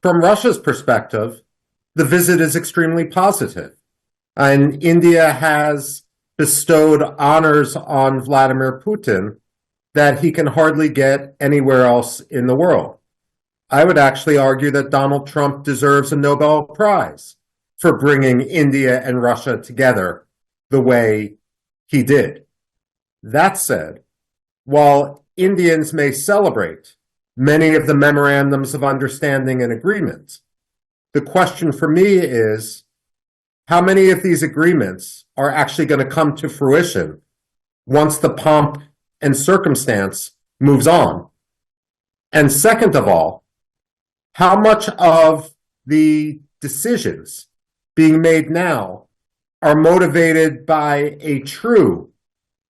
From Russia's perspective, the visit is extremely positive, and India has bestowed honors on Vladimir Putin that he can hardly get anywhere else in the world. I would actually argue that Donald Trump deserves a Nobel Prize for bringing India and Russia together the way he did. That said, while Indians may celebrate many of the memorandums of understanding and agreement, the question for me is, how many of these agreements are actually going to come to fruition once the pomp and circumstance moves on? And second of all, how much of the decisions being made now are motivated by a true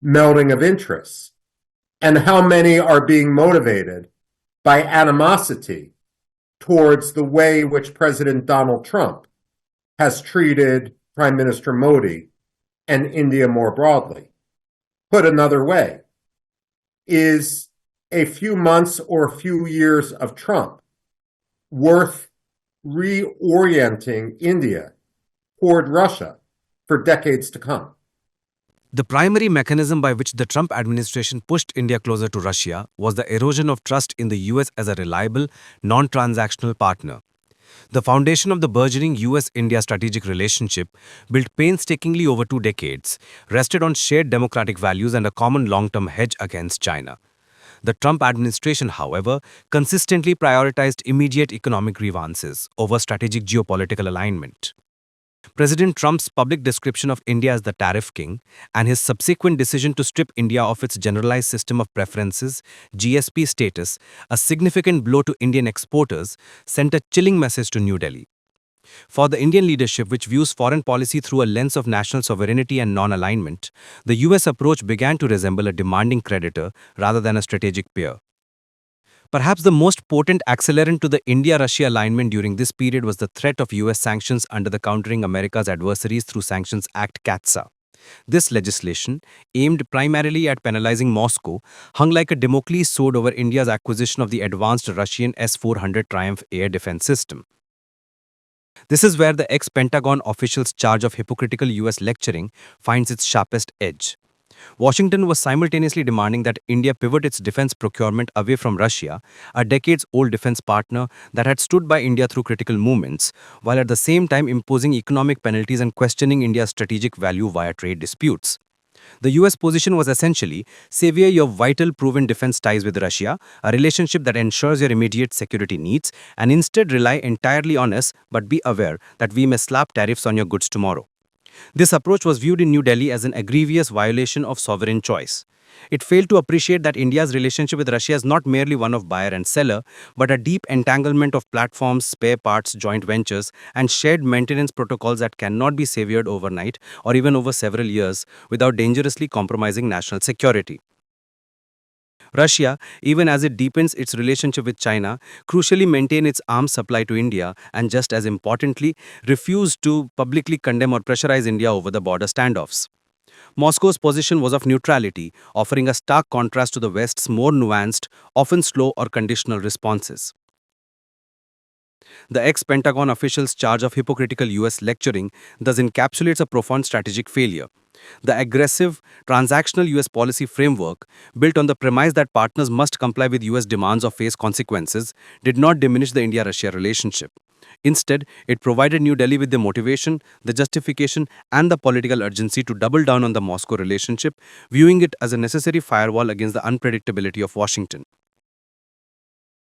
melding of interests, and how many are being motivated by animosity towards the way which President Donald Trump has treated Prime Minister Modi and India more broadly? Put another way, is a few months or a few years of Trump worth reorienting India toward Russia for decades to come? The primary mechanism by which the Trump administration pushed India closer to Russia was the erosion of trust in the US as a reliable, non-transactional partner. The foundation of the burgeoning US-India strategic relationship, built painstakingly over 2 decades, rested on shared democratic values and a common long-term hedge against China. The Trump administration, however, consistently prioritized immediate economic grievances over strategic geopolitical alignment. President Trump's public description of India as the tariff king and his subsequent decision to strip India of its generalized system of preferences, GSP status, a significant blow to Indian exporters, sent a chilling message to New Delhi. For the Indian leadership, which views foreign policy through a lens of national sovereignty and non-alignment, the US approach began to resemble a demanding creditor rather than a strategic peer. Perhaps the most potent accelerant to the India-Russia alignment during this period was the threat of US sanctions under the Countering America's Adversaries Through Sanctions Act (CAATSA). This legislation, aimed primarily at penalizing Moscow, hung like a Damocles sword over India's acquisition of the advanced Russian S-400 Triumph air defense system. This is where the ex-Pentagon official's charge of hypocritical US lecturing finds its sharpest edge. Washington was simultaneously demanding that India pivot its defense procurement away from Russia, a decades-old defense partner that had stood by India through critical moments, while at the same time imposing economic penalties and questioning India's strategic value via trade disputes. The US position was essentially, sever your vital proven defense ties with Russia, a relationship that ensures your immediate security needs, and instead rely entirely on us, but be aware that we may slap tariffs on your goods tomorrow. This approach was viewed in New Delhi as an egregious violation of sovereign choice. It failed to appreciate that India's relationship with Russia is not merely one of buyer and seller, but a deep entanglement of platforms, spare parts, joint ventures, and shared maintenance protocols that cannot be severed overnight or even over several years without dangerously compromising national security. Russia, even as it deepens its relationship with China, crucially maintains its arms supply to India and, just as importantly, refused to publicly condemn or pressurize India over the border standoffs. Moscow's position was of neutrality, offering a stark contrast to the West's more nuanced, often slow or conditional responses. The ex-Pentagon official's charge of hypocritical US lecturing thus encapsulates a profound strategic failure. The aggressive, transactional US policy framework, built on the premise that partners must comply with US demands or face consequences, did not diminish the India-Russia relationship. Instead, it provided New Delhi with the motivation, the justification, and the political urgency to double down on the Moscow relationship, viewing it as a necessary firewall against the unpredictability of Washington.